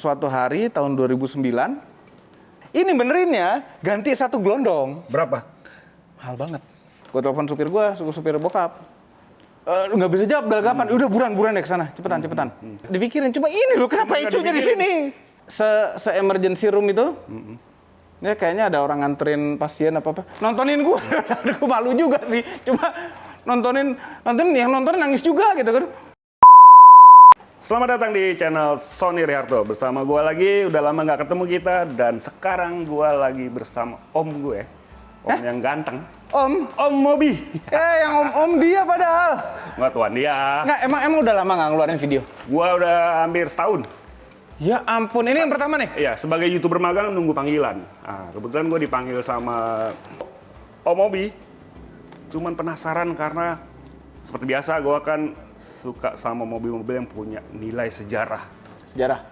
Suatu hari tahun 2009, ini benerinnya ganti satu gelondong. Berapa? Mahal banget. Gue telepon supir gue, supir bokap. Nggak bisa jawab, gagapan. Udah buruan deh ke sana, cepetan. Dipikirin, coba ini loh, kenapa ecunya di sini? Se-emergency room itu, ya kayaknya ada orang nganterin pasien apa-apa. Nontonin gue, gue malu juga sih. Cuma nontonin yang nontonin nangis juga gitu kan. Selamat datang di channel Sony Riharto. Bersama gue lagi, udah lama nggak ketemu kita. Dan sekarang gue lagi bersama om gue. Om yang ganteng. Om Mobi. Yang om dia padahal. Nggak tuan dia. Nggak, emang udah lama nggak ngeluarin video? Gue udah hampir setahun. Ya ampun, ini yang pertama nih? Iya, sebagai YouTuber magang nunggu panggilan. Nah, kebetulan gue dipanggil sama Om Mobi. Cuman penasaran karena seperti biasa gue kan suka sama mobil-mobil yang punya nilai sejarah.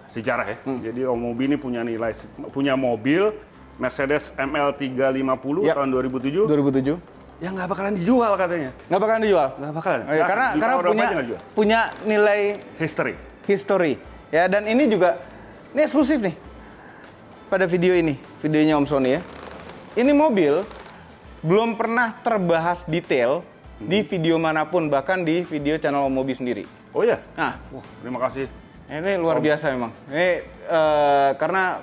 Sejarah ya. Jadi Om Mobi ini punya mobil Mercedes ML350 ya. tahun 2007. 2007. Yang nggak bakalan dijual katanya. Nggak bakalan dijual? Nggak bakalan. Oh, ya, karena punya nilai history. Ya, dan ini juga, ini eksklusif nih pada video ini, videonya Om Sony ya. Ini mobil belum pernah terbahas detail di video manapun, bahkan di video channel Om Mobi sendiri. Oh ya? Nah, terima kasih. Ini luar biasa memang. Ini karena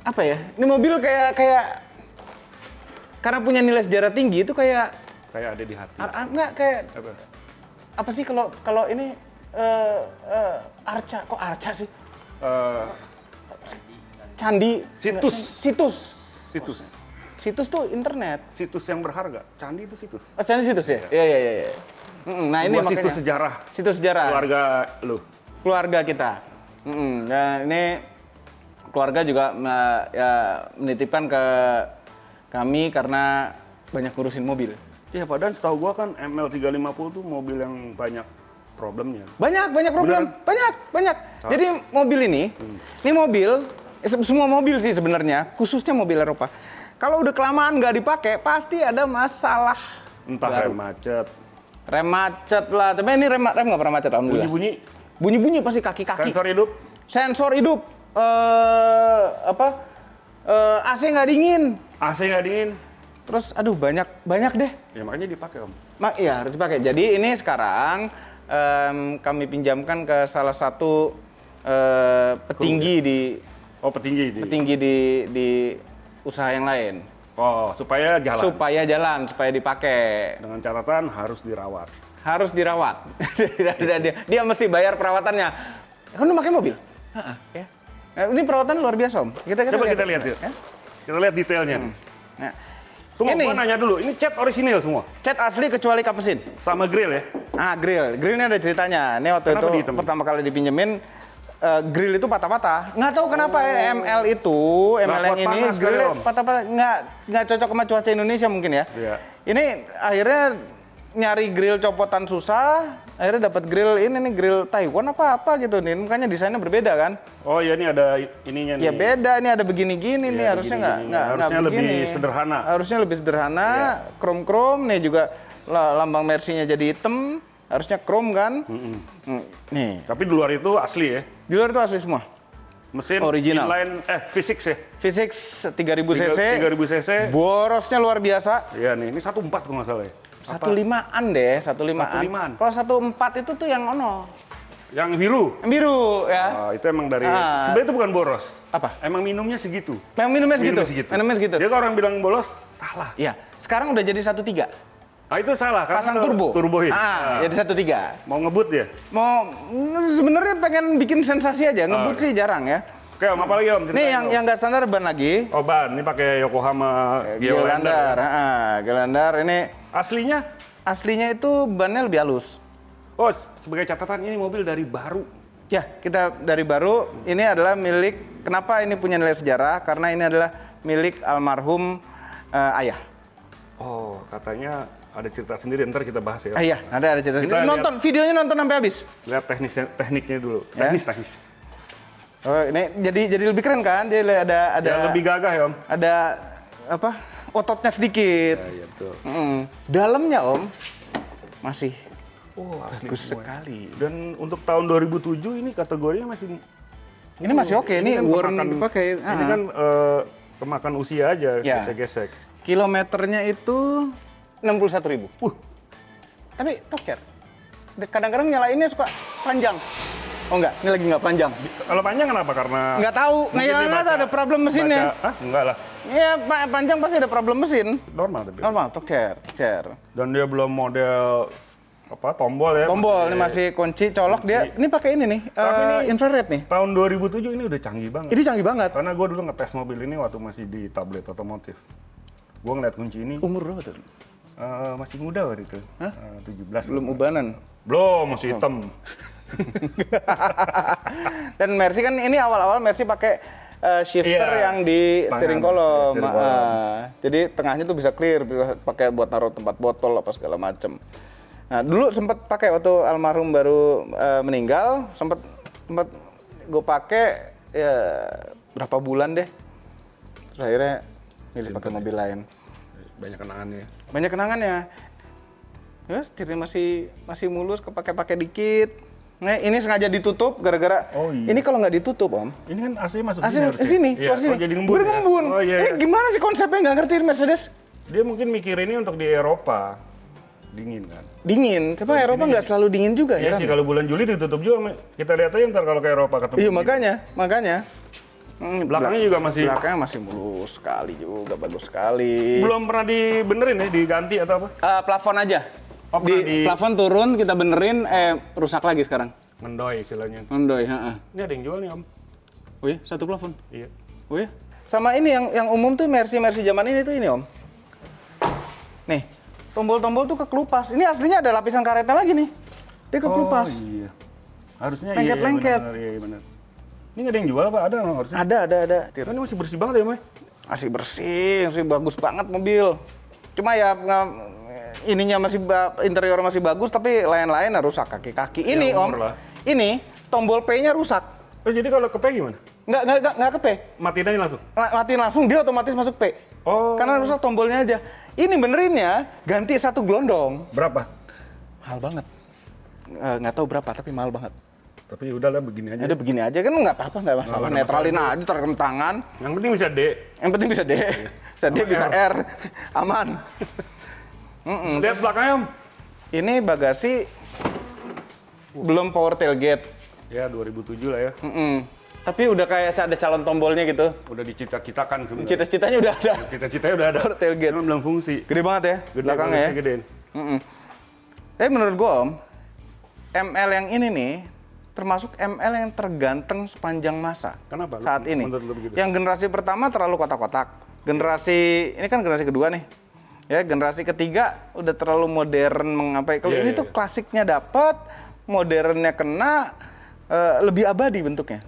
apa ya? Ini mobil kayak karena punya nilai sejarah tinggi itu kayak ada di hati. Enggak kayak apa sih kalau ini arca, kok arca sih? Candi. Situs tuh internet. Situs yang berharga. Candi itu situs. Oh, candi situs ya? Iya. Nah, ini makanya situs sejarah. Situs sejarah. Keluarga lu. Keluarga kita. Nah, ini keluarga juga ya, menitipkan ke kami karena banyak ngurusin mobil. Iya, padahal setahu gua kan ML350 tuh mobil yang banyak problemnya. Banyak problem. Banyak. Jadi mobil ini mobil, semua mobil sih sebenarnya, khususnya mobil Eropa. Kalau udah kelamaan nggak dipakai, pasti ada masalah. Entah baru. Rem macet lah. Tapi ini rem nggak pernah macet, alhamdulillah. Bunyi pasti kaki-kaki. Sensor hidup. AC nggak dingin. Terus, aduh banyak deh. Ya makanya dipakai om. Iya harus dipakai. Jadi ini sekarang kami pinjamkan ke salah satu petinggi petinggi di usaha yang lain. Oh, supaya jalan. Supaya dipakai. Dengan catatan harus dirawat. Dia mesti bayar perawatannya. Kan lu pakai mobil? Ya. Nah, ini perawatan luar biasa, Om. Coba kita lihat yuk. Ya? Kita lihat detailnya. Nah, tunggu, gua nanya dulu. Ini cat orisinil semua? Cat asli kecuali kap mesin. Sama grill ya? Grill. Grillnya ada ceritanya. Ini waktu itu pertama kali dipinjemin, grill itu patah-patah. Nggak tahu kenapa ML yang ini grill patah-patah. Nggak cocok sama cuaca Indonesia mungkin ya. Iya. Ini akhirnya nyari grill copotan susah. Akhirnya dapat grill ini nih, grill Taiwan apa gitu nih. Makanya desainnya berbeda kan. Oh ya, ini ada ininya nih. Ya beda, ini ada begini-gini nih. Harusnya harusnya lebih sederhana. Harusnya lebih sederhana. Krom-krom nih juga lambang Mercy-nya jadi hitam. Harusnya krom kan. Nih. Tapi di luar itu asli ya? Di luar itu asli semua. Mesin original. Inline, Physics ya? Physics 3000 cc. 3000 cc. Borosnya luar biasa. Iya nih, ini 1.4 kalau nggak salah ya? 1.5-an deh, 1.5-an. Kalau 1.4 itu tuh yang Yang biru? Yang biru ya. Itu emang dari, sebenarnya itu bukan boros. Apa? Emang minumnya segitu. Minumnya segitu? Minumnya segitu. Jadi kalau orang bilang bolos, salah. Iya, sekarang udah jadi 1.3. Itu salah, karena pasang turbo. Turboin. Jadi 1.3. Mau ngebut ya? Sebenarnya pengen bikin sensasi aja, ngebut sih jarang ya. Oke om, apa lagi om? Ini yang nggak standar ban lagi. Oh ban, ini pakai Yokohama Geolandar. Geolandar ini. Aslinya itu bannya lebih halus. Oh, sebagai catatan ini mobil dari baru. Ya, kita dari baru. Ini adalah milik, kenapa ini punya nilai sejarah? Karena ini adalah milik almarhum ayah. Oh, katanya ada cerita sendiri, ntar kita bahas ya. Iya, ada cerita sendiri. Videonya nonton sampai habis. Lihat tekniknya dulu, teknis. Oh, ini jadi lebih keren kan? Dia ada ya, lebih gagah ya om. Ada ototnya sedikit. Iya betul. Dalamnya om masih asli bagus semua. Sekali. Dan untuk tahun 2007 ini kategorinya masih Ini masih oke, ini kan warning kemakan- dipakai. Ini kan kemakan usia aja, Ya. gesek-gesek. Kilometernya itu 61.000. Tapi Tokcer, kadang-kadang nyalainnya suka panjang. Oh enggak, ini lagi nggak panjang. Kalau panjang kenapa? Karena Nggak tahu, mungkin dia nggak ada problem mesinnya. Enggak lah, Iya, panjang pasti ada problem mesin. normal tapi. Normal, Tokcer. Dan dia belum model tombol ya. Tombol, ini masih kunci, colok dia. Ini pakai ini nih, Tapi ini- infrared nih. Tahun 2007 ini udah canggih banget. Ini canggih banget. Karena gue dulu ngetes mobil ini waktu masih di tablet otomotif. Gue ngeliat kunci ini, Umur berapa tuh? masih muda waktu itu. 17. Belum ubanan. Belum, masih hitam. Dan Mercy kan ini awal-awal Mercy pakai shifter Iya, yang di steering tangan, column. steering column. Jadi tengahnya tuh bisa clear, bisa pakai buat naruh tempat botol apa segala macem. Nah dulu sempat pakai waktu almarhum baru meninggal, sempat gue pakai ya berapa bulan deh. Terus akhirnya milih pakai mobil lain. Banyak kenangannya. Banyak kenangannya. Ya, setirnya masih mulus, kepake-pake dikit. Nah, ini sengaja ditutup gara-gara Oh, iya. ini kalau nggak ditutup, Om. Ini kan AC masuk Asli harusnya. sini, Iya, keluar sini. oh, jadi ngembun. Ya? Berngembun. Oh iya. Ini gimana sih konsepnya nggak ngerti Mercedes? Dia mungkin mikir ini untuk di Eropa. Dingin kan. Dingin, tapi Eropa nggak selalu dingin juga Iya ya. sih, kalau bulan Juli ditutup juga. Kita lihat aja ntar kalau ke Eropa ketemu. Iya, gini. makanya. Belakangnya juga masih Belakangnya masih mulus sekali juga, bagus sekali. belum pernah dibenerin ya, diganti atau apa? Plafon aja. Oh, pernah di- Plafon turun, kita benerin, rusak lagi sekarang. Ngendoy istilahnya. Mendoy, heeh. Ini ada yang jual nih Om. Oh iya, satu plafon. Iya. Oh ya? Sama ini yang umum tuh Mercy zaman ini tuh ini Om. Nih, tombol-tombol tuh kekelupas. Ini aslinya ada lapisan karetnya lagi nih. Dia kekelupas. Oh iya. Harusnya Lengket-lengket. Iya benar. Ini nggak ada yang jual apa? Ada nggak harusnya? Ada. Oh, ini masih bersih banget ya, May? Masih bersih, masih bagus banget mobil. Cuma ya ininya interior masih bagus tapi lain-lain rusak kaki-kaki. Ini Ya, Om. umur lah. Ini tombol P-nya rusak. Terus jadi kalau ke P gimana? Nggak ke P. Matiin aja langsung? Matiin langsung dia otomatis masuk P. Oh. Karena rusak tombolnya aja. Ini benerinnya ganti satu gelondong. Berapa? Mahal banget. Nggak tahu berapa tapi mahal banget. Tapi udahlah begini aja. Ada begini aja kan nggak apa-apa, nggak masalah. Nggak ada Netralin masalah. aja, terkena tangan. Yang penting bisa D. Yang penting bisa D. Bisa D, Sama bisa R. R. Aman. Lihat belakangnya, Om. Ini bagasi belum power tailgate. Ya, 2007 lah ya. Tapi udah kayak ada calon tombolnya gitu. Udah dicita-citakan sebenarnya. Cita-citanya udah ada. Cita-citanya udah ada. Power tailgate. Cuma belum fungsi. Gede banget ya Gede, belakangnya ya. bagusnya gedein. Tapi menurut gua Om, ML yang ini nih termasuk ML yang terganteng sepanjang masa. Kenapa? Saat ini. Menurut lu begitu? Yang generasi pertama terlalu kotak-kotak. Ini kan generasi kedua nih. Ya, generasi ketiga udah terlalu modern mengapai. Kalau Iya, ini iya, tuh iya. klasiknya dapat, modernnya kena, lebih abadi bentuknya.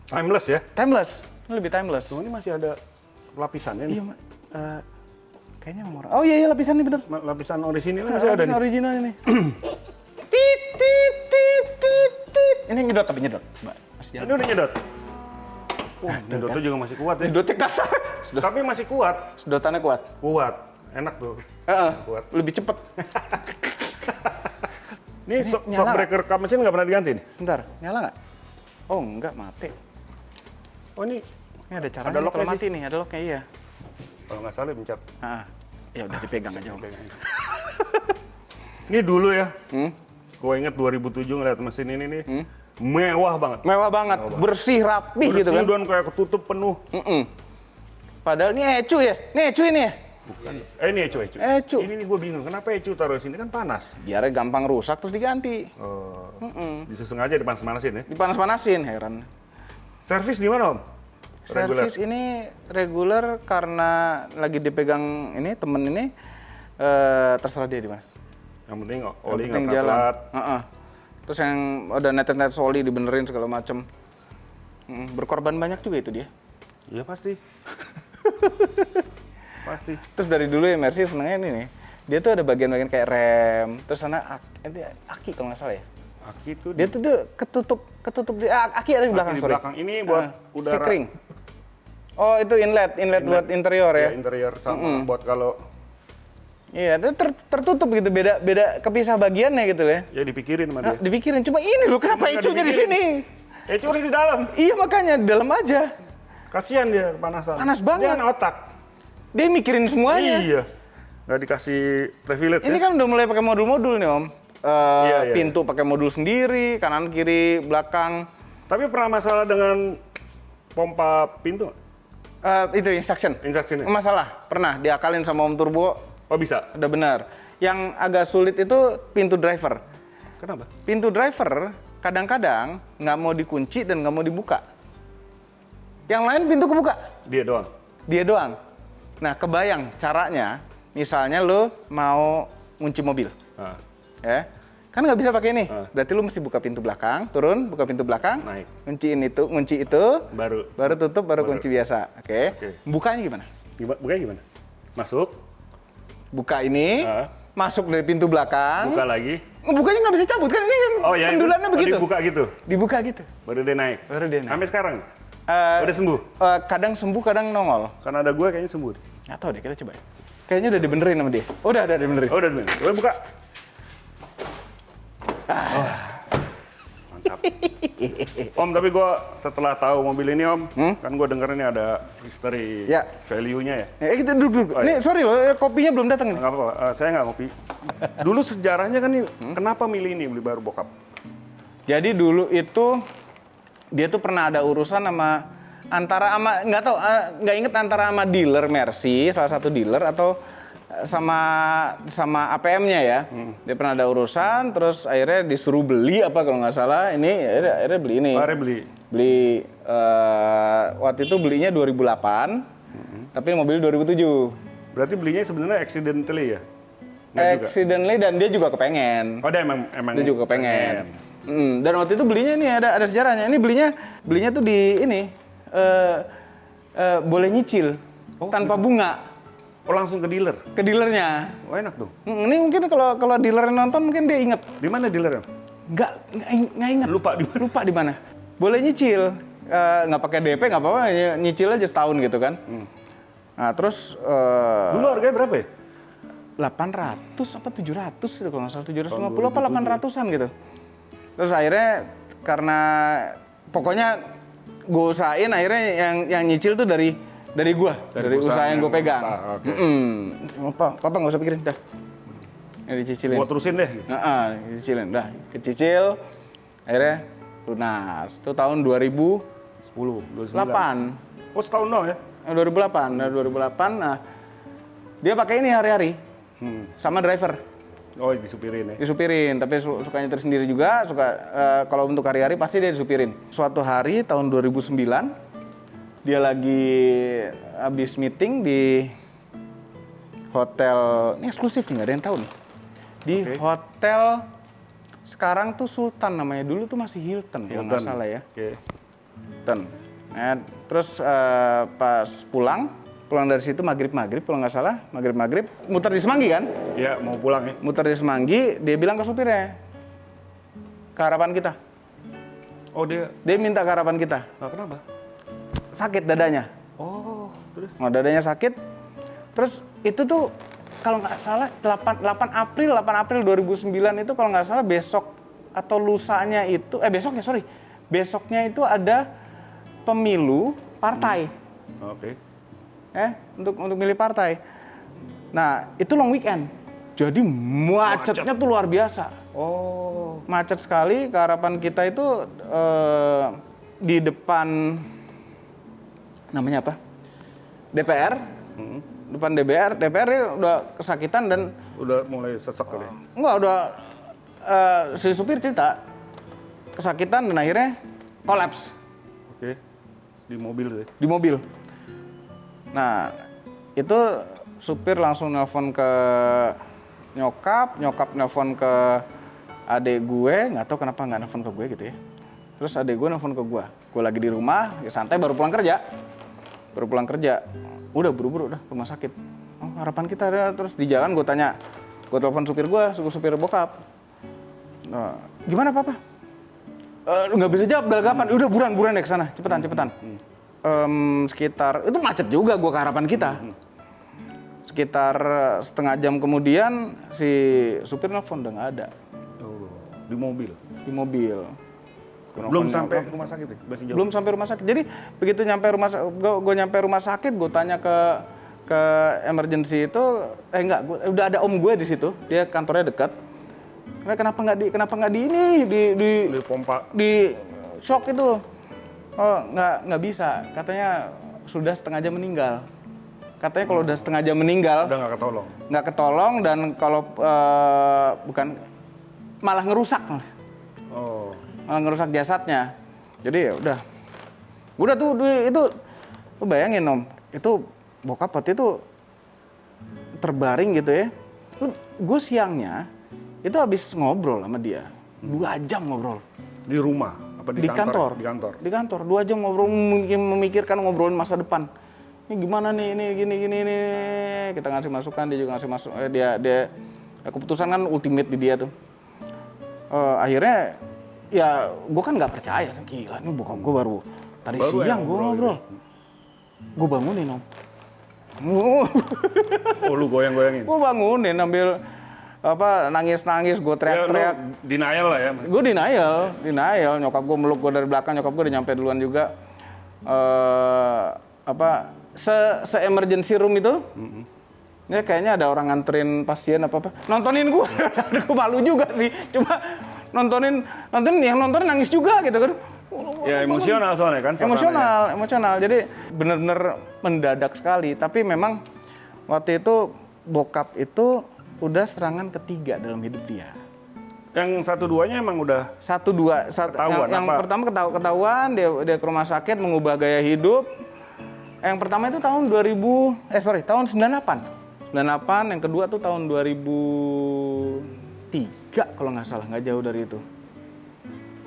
Timeless ya. Timeless. Ini lebih timeless. Cuma ini masih ada lapisannya nih. Iya, kayaknya murah. Oh iya lapisan ini bener. Lapisan orisinil masih ada nih. Original ini. Tit, tit, tit, tit, tit. Ini nyedot tapi nyedot. Mbak, masih Ini jalan. udah nyedot. Wah, nyedotnya juga masih kuat ya. Nyedotnya kasar. Tapi masih kuat. Sedotannya kuat. Kuat. Enak tuh. Kuat. Lebih cepet. Ini shock nyala breaker kap mesin nggak pernah diganti nih? Bentar, nyala nggak? Oh enggak, mati. Oh ini Ini ada caranya Ada nih locknya kalau sih. mati nih, ada locknya iya. kalau nggak salah pencet. Ya udah dipegang aja Om. Ini dulu ya. Gue inget 2007 ngeliat mesin ini nih. Mewah banget. Mewah banget, bersih, rapih gitu kan. Bersih dan kayak ketutup penuh. Padahal ini ecu ya? Ini ecu ini ya? Bukan. Ini Ecu. Ecu. Ini nih gue bingung. Kenapa Ecu taruh di sini kan panas? Biar gampang rusak terus diganti. Oh. Bisa sengaja dipanas-panasin ya. Dipanas-panasin, heran. Servis di mana Om? Reguler. Servis ini reguler karena lagi dipegang ini temen ini terserah dia di mana. Yang penting oli Yang nggak penting pernah jalan. telat. Terus yang ada net oli dibenerin segala macem. Berkorban banyak juga itu dia. Iya pasti. Pasti. Terus dari dulu ya Mercy senengnya ini nih. Dia tuh ada bagian-bagian kayak rem. Terus sana aki kalau nggak salah ya. Aki itu Dia tuh ketutup di aki ada di belakang di sorry. belakang. Ini buat udara. Sekring. Oh itu inlet buat interior ya. Interior sama buat kalau Iya, dia tertutup gitu, beda kepisah bagiannya gitu ya. ya dipikirin sama dia. Dipikirin, cuma ini loh kenapa Nggak ecunya di dipikirin. sini? Ecu harus di dalam. Iya makanya di dalam aja. Kasihan dia kepanasan. Panas banget. Dia kan otak. Dia mikirin semuanya. Iya. Nggak dikasih privilege Ini ya. kan udah mulai pakai modul-modul nih Om. Iya. Pintu pakai modul sendiri, kanan kiri belakang. Tapi pernah masalah dengan pompa pintu nggak? Itu instruction. Instruction-nya? Masalah, pernah diakalin sama Om Turbo, Oh bisa? udah benar. Yang agak sulit itu pintu driver. Kenapa? Pintu driver kadang-kadang nggak mau dikunci dan nggak mau dibuka. Yang lain pintu kebuka, Dia doang? dia doang. Nah kebayang caranya, misalnya lo mau ngunci mobil, Ah, ya kan nggak bisa pakai ini. Ah. Berarti lo mesti buka pintu belakang, turun, buka pintu belakang, Naik. ngunci itu, baru tutup, baru kunci biasa. Oke. Oke. Bukanya gimana? Bukanya gimana? Masuk, Buka ini, Ah. masuk dari pintu belakang. buka lagi. Bukanya nggak bisa cabut kan ini kan Oh ya, pendulannya begitu. dibuka gitu? Dibuka gitu. Baru dia naik? Baru dia naik. Sampai sekarang? Eh, Udah sembuh? Kadang sembuh, kadang nongol. Karena ada gue kayaknya sembuh. Nggak tahu deh, kita coba. Kayaknya udah dibenerin sama dia. Udah dibenerin. Oh udah sembuh? Udah buka? Oh, mantap. Om, tapi gue setelah tahu mobil ini Om, kan gue denger ini ada history Ya. value-nya ya. Kita duduk. Oh, iya. Nih, sorry loh, kopinya belum datang nih. Nggak apa-apa, saya nggak ngopi. Dulu sejarahnya kan nih, kenapa milih ini beli baru bokap? Jadi dulu itu dia tuh pernah ada urusan sama nggak tahu, nggak inget antara sama dealer Mercy, salah satu dealer atau sama APM-nya ya. Dia pernah ada urusan, terus akhirnya disuruh beli apa kalau nggak salah. Ini akhirnya beli ini. Akhirnya beli. Waktu itu belinya 2008, tapi mobil 2007. Berarti belinya sebenarnya accidentally ya? Nggak juga? Accidentally dan dia juga kepengen. Oh dia emang Dia juga kepengen. Dan waktu itu belinya ini ada sejarahnya. Ini belinya tuh di ini boleh nyicil tanpa bunga Oh langsung ke dealer? ke dealernya. Oh enak tuh. Ini mungkin kalau dealer nonton mungkin dia inget. Di mana dealernya? Nggak inget. Lupa di mana? Lupa di mana. Boleh nyicil, nggak pakai DP nggak apa-apa, nyicil aja setahun gitu kan. Nah terus Dulu harganya berapa ya? 800 apa 700 gitu kalau nggak salah, 750 apa 800-an gitu. Terus akhirnya karena pokoknya gue usahain akhirnya yang nyicil tuh dari gua, dari usaha yang gue pegang. Papa nggak usah pikirin, dah. Ini dicicilin. Gua terusin deh. Gitu. Dicicilin, dah. Kecicil, akhirnya lunas. Itu tahun 2008. 10, 29. Oh setahun doang ya? 2008. Nah, 2008, nah dia pakai ini hari-hari sama driver. Oh disupirin ya? Disupirin, tapi suka nyetir sendiri juga, kalau untuk hari-hari pasti dia disupirin. Suatu hari tahun 2009, dia lagi habis meeting di hotel, ini eksklusif nih, nggak ada yang tahu nih. Di hotel, sekarang tuh Sultan namanya, dulu tuh masih Hilton kalau nggak salah ya. Hilton. Nah, terus pas pulang dari situ maghrib kalau nggak salah, maghrib muter di Semanggi kan? Iya mau pulang ya? Muter di Semanggi, dia bilang ke supirnya, ke harapan kita. Oh dia minta ke harapan kita. nah, kenapa? Sakit dadanya. Oh terus? Nah, dadanya sakit. Terus itu tuh kalau nggak salah 8 April 2009 itu kalau nggak salah besok atau lusanya itu besoknya itu ada pemilu partai. Oke. Untuk milih partai. Nah, itu long weekend. Jadi macetnya tuh luar biasa. Oh. Macet sekali, ke harapan kita itu di depan namanya apa? DPR. Depan DPR udah kesakitan dan Udah mulai sesek kali. enggak, udah si supir cerita kesakitan dan akhirnya kolaps Oke. Di mobil tuh ya? di mobil. Nah, itu supir langsung nelpon ke nyokap nelpon ke adik gue, nggak tahu kenapa nggak nelpon ke gue gitu ya. Terus adik gue nelpon ke gue lagi di rumah, ya santai baru pulang kerja. Udah buru-buru udah ke rumah sakit. Oh, harapan kita ada. Terus di jalan gue telepon supir supir bokap. Nah, gimana papa? Nggak bisa jawab, gagapan. Udah buruan deh ke sana, cepetan. Sekitar itu macet juga gue ke harapan kita. Sekitar setengah jam kemudian si supir nelfon udah nggak ada Oh, di mobil. di mobil. Belum sampai rumah sakit ya? Masih jauh? Belum sampai rumah sakit. Jadi begitu nyampe rumah sakit, gue nyampe rumah sakit, gue tanya ke emergency itu, udah ada om gue di situ, dia kantornya dekat. Kenapa nggak di ini Di pompa. di shock itu? Oh nggak bisa, katanya sudah setengah jam meninggal. Katanya kalau udah setengah jam meninggal, Udah nggak ketolong. dan kalau bukan malah ngerusak. Oh. Malah ngerusak jasadnya. Jadi ya udah tuh itu, lu bayangin om, itu bokap waktu itu terbaring gitu ya. Gue siangnya itu habis ngobrol sama dia 2 jam ngobrol Di rumah? Apa di kantor? Di kantor 2 jam ngobrol, memikirkan ngobrolin masa depan. Ini gimana nih, ini gini. Kita ngasih masukan, dia juga ngasih masukan. Dia keputusan kan ultimate di dia tuh. Akhirnya ya gue kan nggak percaya, gila ini bokap gue baru siang gue ngobrol. Gue bangunin om. Oh lu goyang-goyangin? Gue bangunin ambil nangis, gue teriak-teriak. Ya, denial lah ya? Gue denial. Nyokap gue meluk gue dari belakang, nyokap gue udah nyampe duluan juga. Se-emergency room itu, ya kayaknya ada orang nganterin pasien apa-apa. Nontonin gue, gue malu juga sih. Cuma nontonin yang nontonin nangis juga gitu kan. Ya emosional soalnya kan? Emosional. Jadi bener-bener mendadak sekali. Tapi memang waktu itu bokap itu udah serangan ketiga dalam hidup dia. Yang 1-2-nya emang udah? 1-2. Yang pertama ketahuan, dia ke rumah sakit mengubah gaya hidup. Yang pertama itu tahun 98. Yang kedua tuh tahun 2003 kalau nggak salah, nggak jauh dari itu.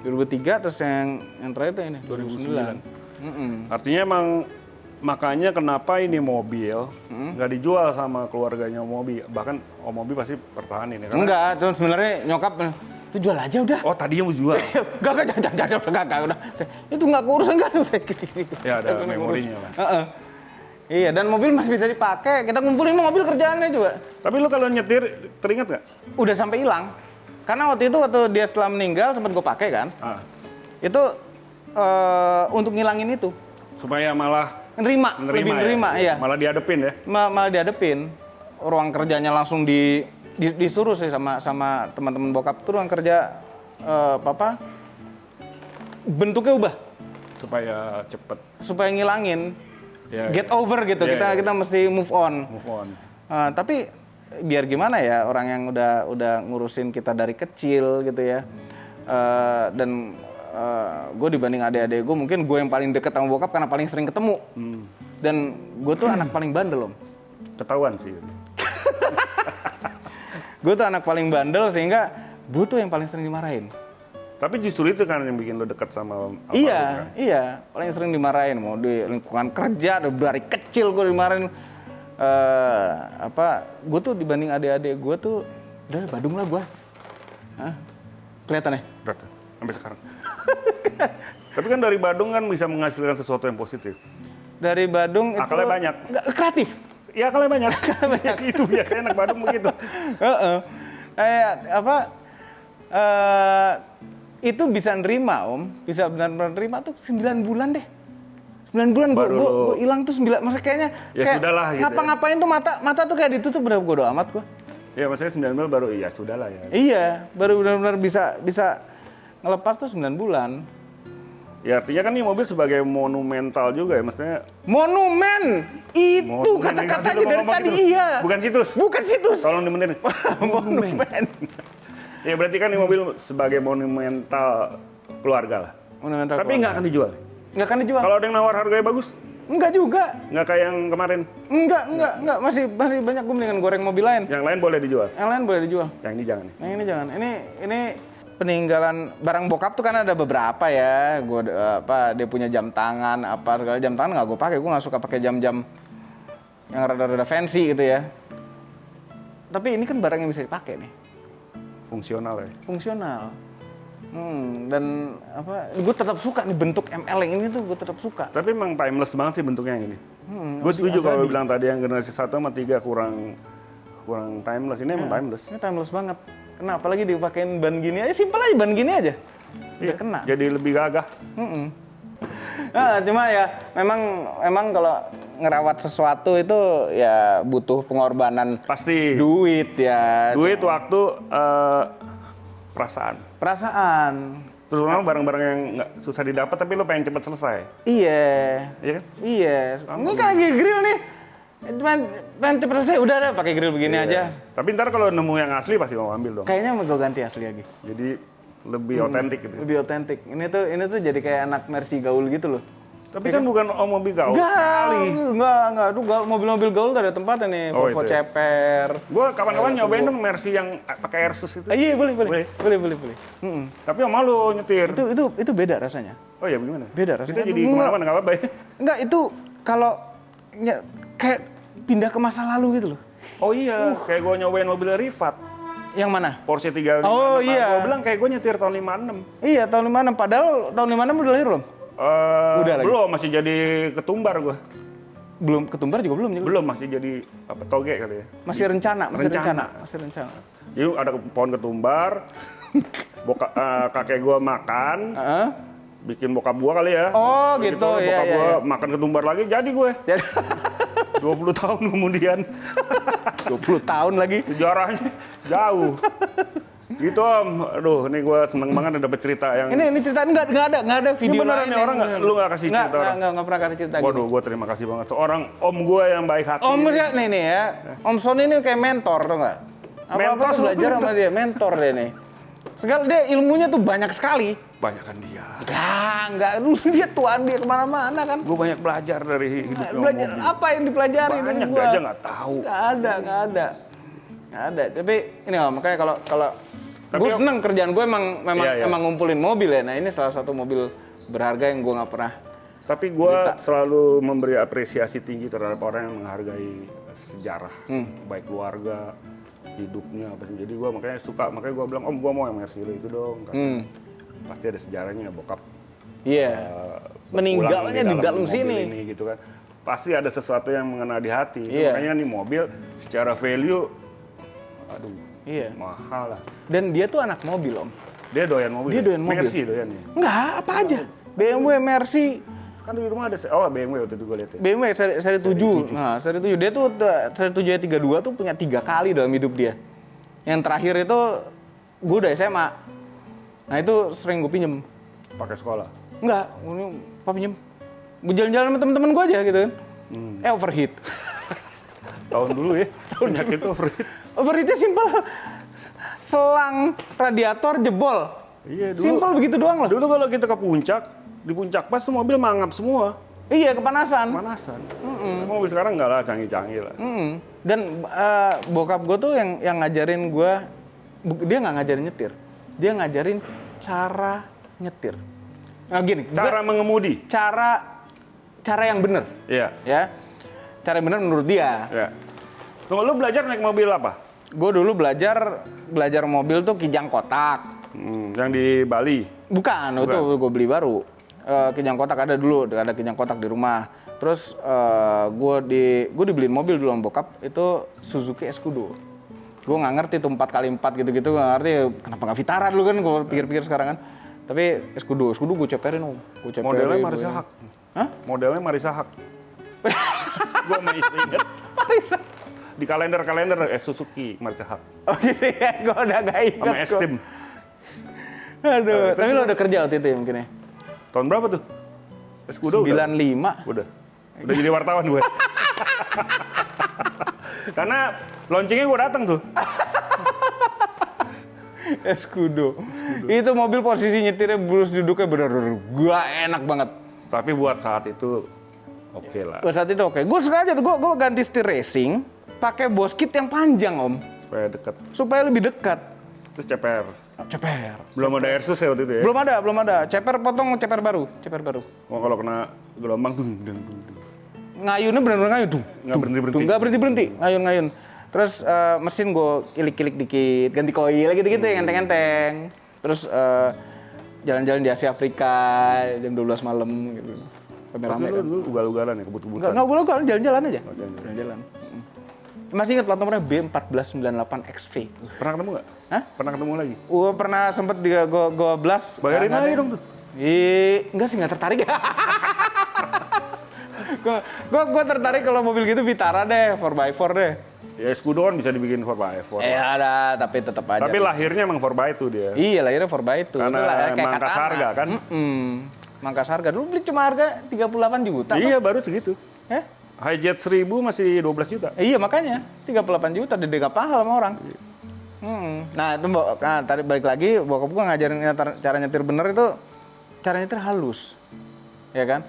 2003, terus yang terakhir tuh ini 2009. Artinya emang makanya kenapa ini mobil nggak dijual sama keluarganya Om Mobi, bahkan Om Mobi pasti pertahanin ya kan? Enggak, tuh sebenarnya nyokap itu jual aja udah. Oh tadinya mau jual? Enggak, udah. Itu nggak keurusan kan udah. Ya ada memorinya lah. Iya, dan mobil masih bisa dipakai. Kita ngumpulin mobil kerjaannya juga. Tapi lu kalau nyetir teringat nggak? Udah sampai hilang. Karena waktu dia setelah meninggal sempat gue pakai kan. Itu untuk ngilangin itu. Supaya malah lebih nerima, ya? iya. Malah diadepin ya? Malah diadepin. Ruang kerjanya langsung disuruh sih sama teman-teman bokap tuh, ruang kerja papa bentuknya ubah. Supaya cepet. Supaya ngilangin. Ya, Get over gitu, kita mesti move on. Tapi biar gimana ya, orang yang udah ngurusin kita dari kecil gitu ya. Dan gue dibanding adik-adik gue, mungkin gue yang paling deket sama bokap karena paling sering ketemu. Dan gue tuh anak paling bandel om. Ketahuan sih. Gue tuh anak paling bandel sehingga gue tuh yang paling sering dimarahin. Tapi justru itu kan yang bikin lo dekat sama Iya, paling sering dimarahin. Mau di lingkungan kerja, dari kecil gue dimarahin. Gue tuh dibanding adik-adik gue tuh udah Badung lah gue. Kelihatan ya? Kelihatan, sampai sekarang. Tapi kan dari Badung kan bisa menghasilkan sesuatu yang positif. Dari Badung itu akalnya banyak. Kreatif. Iya, akalnya banyak. Itu biasanya anak Badung begitu. Itu bisa nerima om, bisa benar-benar nerima tuh 9 bulan deh. 9 bulan gue hilang tuh 9, maksudnya kayaknya ya kayak sudahlah gitu. Ngapa-ngapain tuh mata tuh kayak ditutup, udah bodo amat gue. Ya maksudnya 9 bulan baru iya sudahlah ya. Iya, baru benar-benar bisa ngelepas tuh 9 bulan. Ya artinya kan ini mobil sebagai monumental juga ya, maksudnya. Monumen! Itu kata-katanya dari tadi gitu. Iya. Bukan situs. Tolong dibenerin. Monumen. Ya berarti kan ini mobil sebagai monumental keluarga lah. Monumental. Tapi nggak akan dijual. Nggak akan dijual. Kalau ada yang nawar harganya bagus? Enggak juga. Nggak kayak yang kemarin? Enggak. Masih banyak gue mendingan goreng mobil lain. Yang lain boleh dijual? Yang lain boleh dijual. Yang ini jangan? Yang ini jangan. Ini peninggalan barang bokap tuh kan ada beberapa ya. Dia punya jam tangan, segala jam tangan nggak gue pakai. Gue nggak suka pakai jam-jam yang rada-rada fancy gitu ya. Tapi ini kan barang yang bisa dipakai nih. Fungsional ya? Fungsional. Dan gue tetap suka nih bentuk ML yang ini tuh, gue tetap suka. Tapi emang timeless banget sih bentuknya yang ini. Gue setuju kalau lu bilang tadi yang generasi 1 sama 3 kurang timeless. Ini emang timeless. Ini timeless banget. Kenapa lagi dipakein ban gini aja? Simpel aja ban gini aja. Iya, udah kena. jadi lebih gagah. Nah, cuma ya memang kalau ngerawat sesuatu itu ya butuh pengorbanan Pasti. duit ya. Duit, waktu, perasaan. Perasaan. Terutama barang-barang yang nggak susah didapat tapi lo pengen cepet selesai. Iya. Iya kan? Iya. Ini kan lagi grill nih. Cuman pengen cepet selesai, udah deh pakai grill begini aja. Tapi ntar kalau nemu yang asli pasti mau ambil dong. Kayaknya mau gue ganti asli lagi. Jadi lebih otentik gitu. Lebih otentik. Ini tuh jadi kayak anak Mercy gaul gitu loh. Tapi kan bukan mobil gaul sekali. Enggak. Aduh, mobil-mobil gaul tuh ada tempatnya nih. Oh, Volvo itu ya. Ceper. Gue kapan-kapan nyobain dong Mercy yang pakai Airsus itu. Iya, boleh. Tapi sama lo nyetir. Itu beda rasanya. Oh ya bagaimana? Beda rasanya. Kita jadi kemana-mana nggak apa-apa ya? Enggak, itu kalau kayak pindah ke masa lalu gitu loh. Oh iya, kayak gue nyobain mobil Rifat. Yang mana? Porsche 356. Oh iya. Gue bilang kayak gue nyetir tahun 56. Iya, tahun 56. Padahal tahun 56 udah lahir belum? Udah lagi. Belum, masih jadi ketumbar gue. Belum, ketumbar juga belum. Belum, masih jadi apa toge kali ya. Masih rencana. Jadi ada pohon ketumbar, kakek gue makan, bikin bokap gue kali ya. Oh Begitu, gitu, ya. Bokap gue makan ketumbar lagi, jadi gue. 20 tahun kemudian. 20 tahun lagi. Sejarahnya jauh. Gitu Om, aduh ini gue seneng banget dapet cerita yang... Ini cerita nggak ada video beneran lain. nih orang lu nggak kasih cerita orang? Nggak pernah kasih cerita. Waduh, gue terima kasih banget. Seorang om gue yang baik hati. Om ya, nih ya. Om Sony ini kayak mentor tuh nggak? Apa-apa Mentor, tuh belajar sama dia, mentor dia nih. Segala dia ilmunya tuh banyak sekali. Banyakan dia. Enggak, dulu dia tuan dia kemana-mana kan. Gue banyak belajar dari hidupnya Belajar mobil. apa yang dipelajari dari Banyak gua? aja nggak tahu. Nggak ada. Tapi ini Om, makanya kalau Tapi gue Om- seneng kerjaan gue emang Iya. ngumpulin mobil ya. Nah ini salah satu mobil berharga yang gue nggak pernah. Tapi gue selalu memberi apresiasi tinggi terhadap orang yang menghargai sejarah, baik keluarga, hidupnya apa sih. Jadi gue makanya gue bilang, Om gue mau yang Mercy itu dong. Karena pasti ada sejarahnya bokap. Iya. Meninggalnya di dalam mobil sini. Ini, gitu kan. Pasti ada sesuatu yang mengena di hati. Iya. Makanya nih mobil secara value, aduh, Iya. mahal lah. Dan dia tuh anak mobil Om. Dia doyan mobil. Dia doyan mobil. Mercy doyannya. Enggak, apa aja. BMW, Mercy, Kan di rumah ada, BMW waktu itu gue lihat ya. BMW seri 7. Nah, seri 7. Dia tuh seri 732 tuh punya 3 kali dalam hidup dia. Yang terakhir itu gue udah SMA. Nah, itu sering gue pinjem. Pakai sekolah. Enggak, ini apa pinjem? Gue jalan-jalan sama temen-temen gue aja gitu kan. Overheat. Tahun dulu ya, penyakit overheat. Overheatnya simpel. Selang radiator jebol. Iya, dulu. Simpel begitu doang loh. Dulu kalau kita ke puncak, di puncak pas tuh mobil mangap semua. Iya, kepanasan. Panasan. Mobil sekarang nggak lah, canggih-canggih lah. Dan bokap gue tuh yang ngajarin gue, dia nggak ngajarin nyetir, dia ngajarin cara nyetir. Nah gini, Cara mengemudi. cara yang bener, Iya. ya. Cara yang bener menurut dia. Ya. Tunggu, lu belajar naik mobil apa? Gue dulu belajar mobil tuh kijang kotak. Yang di Bali. Bukan, itu gue beli baru. Kijang kotak ada dulu, ada kijang kotak di rumah. Terus gue dibeliin mobil dulu sama bokap, itu Suzuki Escudo. Gue nggak ngerti tuh 4x4 gitu-gitu, nggak ngerti kenapa nggak Vitara dulu kan, gue pikir-pikir sekarang kan. Tapi Escudo gue ceperin Om. Gue ceperin. Modelnya Marisa Hak. Hah? Modelnya Marisa Hak. Gue masih inget. Marisa. Di kalender Suzuki Marisa Hak. Oh gitu ya, gue udah gak ingat. Sama Estim. Aduh, tapi lo udah kerja waktu itu ya mungkin ya? Tahun berapa tuh? Escudo 95. Udah jadi wartawan gue. Karena launchingnya gue datang tuh. Escudo. Itu mobil posisi nyetirnya bulus duduknya bener-bener gua enak banget. Tapi buat saat itu oke lah. Buat saat itu oke. Gue sengaja tuh gue ganti setir racing pakai boskit yang panjang Om, Supaya deket. supaya lebih dekat. Terus ceper. Ceper. Belum ada Airsus ya waktu itu ya? Belum ada. Ceper potong ceper baru. Oh, kalau kena gelombang tuh. Ngayunnya bener-bener ngayun tuh. Nggak berhenti-berhenti. Nggak berhenti. Ngayun. Terus mesin gue kilik-kilik dikit, ganti koil gitu-gitu yang enteng-enteng. Terus jalan-jalan di Asia Afrika jam 12 malam gitu. Pasti Rame-rame lu kan. dulu ugal-ugalan ya, kebut-kebutan. Enggak gue jalan-jalan aja. Oh, jalan-jalan. Jalan-jalan. Masih ingat plat nomornya B1498 XV. Pernah ketemu nggak? Hah? Pernah ketemu lagi? Gua pernah sempet di gua blast. Bayarin nggak aja ada. dong tuh. Enggak sih, nggak tertarik. gua tertarik kalau mobil gitu Vitara deh, 4x4 deh. Ya Scudo kan bisa dibikin 4x4. Ada, tapi tetap aja. Tapi lahirnya emang 4x2 dia. Iya, lahirnya 4x2. Karena Itu kayak mangkas Katana. harga kan? Mangkas harga. Dulu beli cuma harga 38 juta. Iya, baru segitu. Ya? Hijet 1000 masih 12 juta. Iya, makanya 38 juta gak pahal sama orang. Nah, itu tadi balik lagi, bokap gua ngajarin cara nyetir bener itu, cara nyetir halus. Ya kan?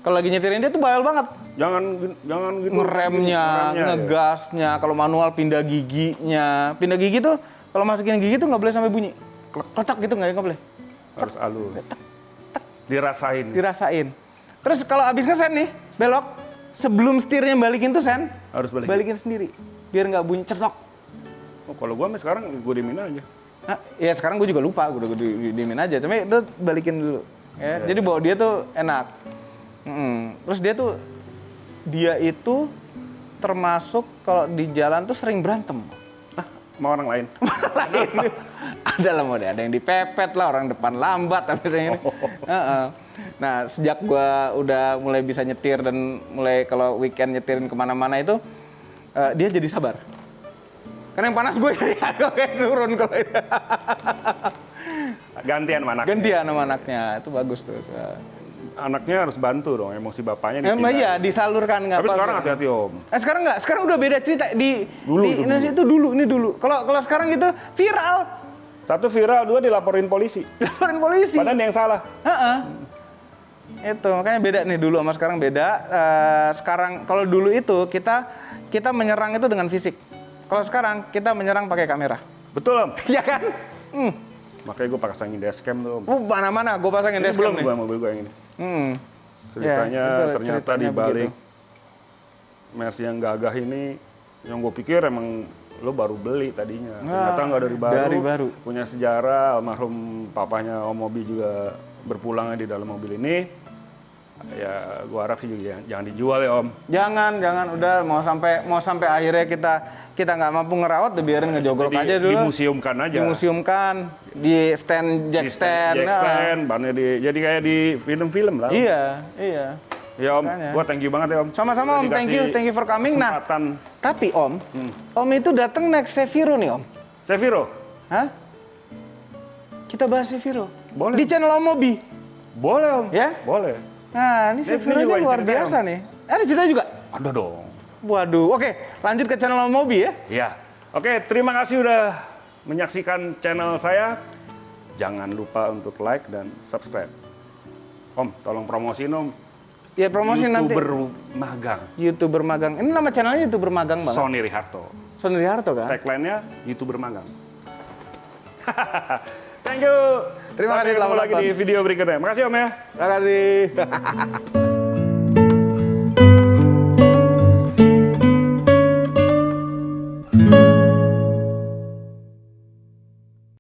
Kalau lagi nyetirin dia tuh bayal banget. Jangan gitu. Ngeremnya, ngegasnya, kalau manual pindah giginya. Pindah gigi tuh, kalau masukin gigi tuh nggak boleh sampai bunyi. Kletak gitu nggak boleh. Harus halus. Dirasain. Dirasain. Terus kalau abis ngesen nih, belok, sebelum setirnya balikin tuh Sen, Harus balikin sendiri. Biar nggak bunyi cetok. Oh, kalau gua sekarang gua diemin aja. Nah, ya sekarang gue juga lupa, gue udah diemin aja. Tapi itu balikin dulu. Ya. Jadi bawa dia tuh enak. Terus dia itu termasuk kalau di jalan tuh sering berantem. Sama orang lain. Ada lah mode, ada yang dipepet lah, orang depan lambat, ada yang ini. Nah, sejak gua udah mulai bisa nyetir dan mulai kalau weekend nyetirin kemana-mana itu, dia jadi sabar. Karena yang panas gue jadi kayak turun kalau itu. Gantian sama anaknya. Gantian sama anaknya, itu bagus tuh. Anaknya harus bantu dong, emosi bapaknya dipindahin. Iya, disalurkan nggak Tapi apa-apa. sekarang hati-hati Om. Sekarang nggak, sekarang udah beda cerita di Dulu. Indonesia itu ini dulu. Kalau sekarang gitu viral, Satu viral, dua dilaporin polisi. laporin polisi. Padahal dia yang salah. Itu makanya beda nih, dulu sama sekarang beda. Sekarang kalau dulu itu kita menyerang itu dengan fisik. Kalau sekarang kita menyerang pakai kamera. Betul Om. Iya kan? Makanya gue pasangin dashcam tuh Om. Mana-mana gue pasangin Ini dashcam belum nih. gua mobil gue yang ini. Ceritanya Ya, itu ternyata ceritanya di balik begitu. Mercy yang gagah ini, yang gue pikir emang lo baru beli tadinya. Ternyata nggak dari baru. dari baru. Punya sejarah, almarhum papahnya Om Mobi juga berpulangnya di dalam mobil ini. Ya gue harap sih juga jangan dijual ya Om. Jangan, udah mau sampai akhirnya kita nggak mampu ngerawat, biarin ngejogrok aja dulu. Dimuseumkan aja. Dimuseumkan, di jack stand. Jack stand, bannya jadi kayak di film-film lah Om. Iya. Ya Om, Makanya. gue thank you banget ya Om. Sama-sama Om, Udah thank dikasih you for coming. Nah, kesempatan. tapi Om, Om itu datang naik Seviro nih Om. Seviro, Hah? Kita bahas Seviro. Boleh. Di channel Om Mobi. boleh Om. Ya? Boleh. Nah, ini Ini Seviro-nya juga luar diceritain, biasa nih. Ada cerita juga? Ada dong. Waduh, oke. Lanjut ke channel Om Mobi ya. Iya. Oke, terima kasih udah menyaksikan channel saya. Jangan lupa untuk like dan subscribe. Om, tolong promosiin Om. Ya promosi nanti. YouTuber magang. YouTuber magang. Ini nama channelnya YouTuber magang banget. Sony Riharto. Sony Riharto kan? Tagline-nya YouTuber magang. Thank you. Terima kasih Sampai telah ketemu lagi menonton. di video berikutnya. Makasih Om ya. Terima kasih.